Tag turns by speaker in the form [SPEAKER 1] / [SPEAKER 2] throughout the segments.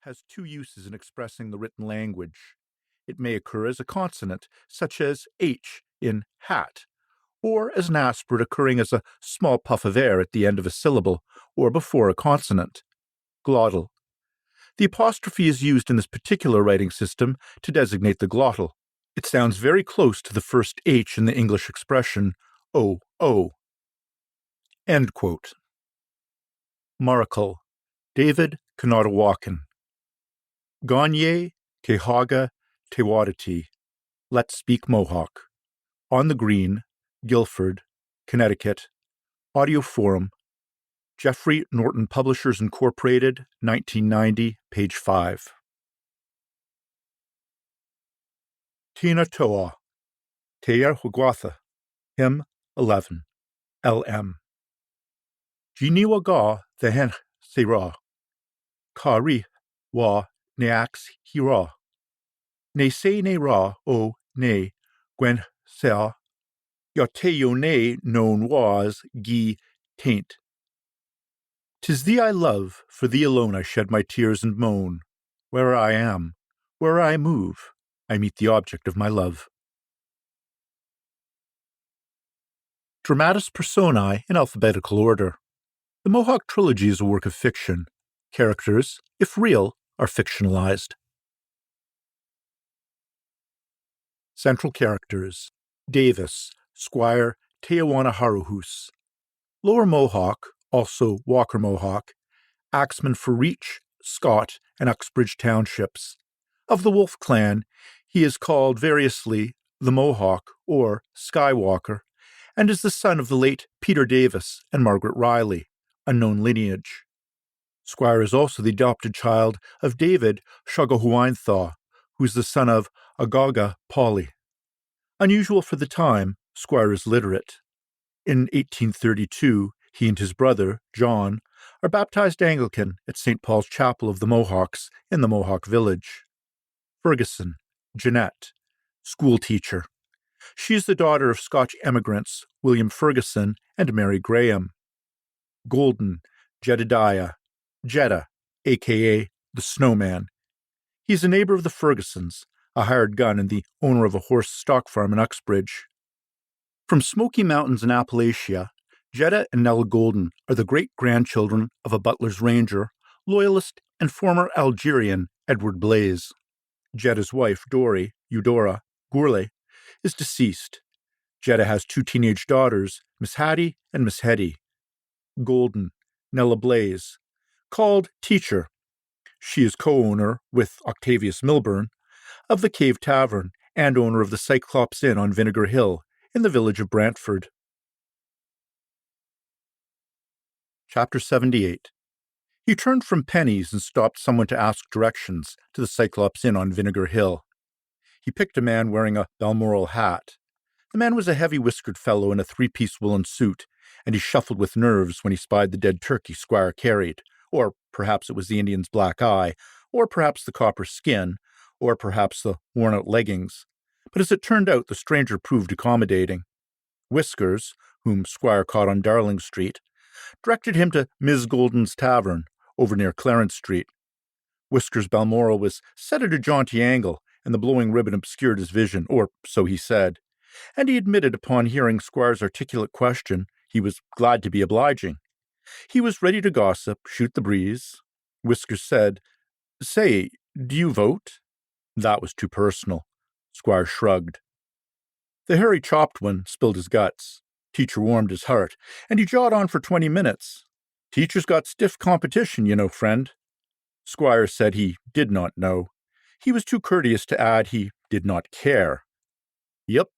[SPEAKER 1] has two uses in expressing the written language. It may occur as a consonant, such as H in hat, or as an aspirate occurring as a small puff of air at the end of a syllable or before a consonant. Glottal. The apostrophe is used in this particular writing system to designate the glottal. It sounds very close to the first H in the English expression O. End quote. Maracle. David Kanatawakan. Gagne, Kehaga, Tewadati. Let's Speak Mohawk. On the Green, Guilford, Connecticut. Audio Forum. Jeffrey Norton Publishers Incorporated, 1990, page 5. Tina Toa. Teir Hugwatha. Hymn 11. LM. Jiniwa ga the hen sera. Kari wa neax hira. Ne se ne ra o ne gwen sea. Yateo ne known was gi taint. 'Tis thee I love, for thee alone I shed my tears and moan. Where'er I am, where'er I move, I meet the object of my love. Dramatis Personae in alphabetical order. The Mohawk Trilogy is a work of fiction. Characters, if real, are fictionalized. Central characters. Davis, Squire Tehawennihárhos. Lower Mohawk, also Walker Mohawk, axeman for Reach, Scott, and Uxbridge townships. Of the Wolf clan, he is called variously the Mohawk or Skywalker, and is the son of the late Peter Davis and Margaret Riley, unknown lineage. Squire is also the adopted child of David Shagahuainthaw, who is the son of Agaga Polly. Unusual for the time, Squire is literate. In 1832, he and his brother, John, are baptized Anglican at St. Paul's Chapel of the Mohawks in the Mohawk Village. Ferguson, Jennet, school teacher. She is the daughter of Scotch emigrants William Ferguson and Mary Graham. Golden, Jedediah, Jeddah, a.k.a. the Snowman. He's a neighbor of the Fergusons, a hired gun and the owner of a horse stock farm in Uxbridge. From Smoky Mountains in Appalachia, Jeddah and Nella Golden are the great-grandchildren of a Butler's Ranger, loyalist, and former Algerian Edward Blaze. Jeddah's wife, Eudora Gourlay, is deceased. Jeddah has two teenage daughters, Miss Hattie and Miss Hetty. Golden, Nella Blaze, called Teacher. She is co-owner, with Octavius Milburn, of the Cave Tavern and owner of the Cyclops Inn on Vinegar Hill in the village of Brantford. Chapter 78. He turned from pennies and stopped someone to ask directions to the Cyclops Inn on Vinegar Hill. He picked a man wearing a Balmoral hat. The man was a heavy-whiskered fellow in a three-piece woolen suit, and he shuffled with nerves when he spied the dead turkey Squire carried, or perhaps it was the Indian's black eye, or perhaps the copper skin, or perhaps the worn-out leggings. But as it turned out, the stranger proved accommodating. Whiskers, whom Squire caught on Darling Street, directed him to Ms. Golden's Tavern, over near Clarence Street. Whiskers' Balmoral was set at a jaunty angle, and the blowing ribbon obscured his vision, or so he said, and he admitted upon hearing Squire's articulate question he was glad to be obliging. He was ready to gossip, shoot the breeze. Whiskers said, "Say, do you vote?" That was too personal. Squire shrugged. The hairy chopped one spilled his guts. Teacher warmed his heart, and he jawed on for 20 minutes. Teacher's got stiff competition, you know, friend. Squire said he did not know. He was too courteous to add he did not care. Yep,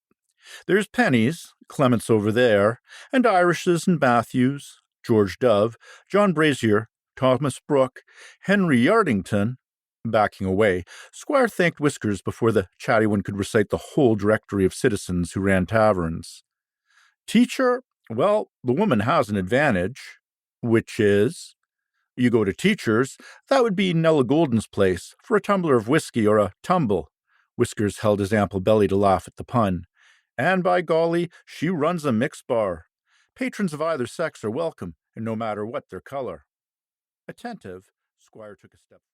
[SPEAKER 1] there's Penny's, Clements over there, and Irish's and Matthews, George Dove, John Brazier, Thomas Brooke, Henry Yardington. Backing away, Squire thanked Whiskers before the chatty one could recite the whole directory of citizens who ran taverns. Teacher, well, the woman has an advantage, which is, you go to Teacher's, that would be Nella Golden's place, for a tumbler of whiskey or a tumble. Whiskers held his ample belly to laugh at the pun. And by golly, she runs a mixed bar. Patrons of either sex are welcome, and no matter what their color. Attentive, Squire took a step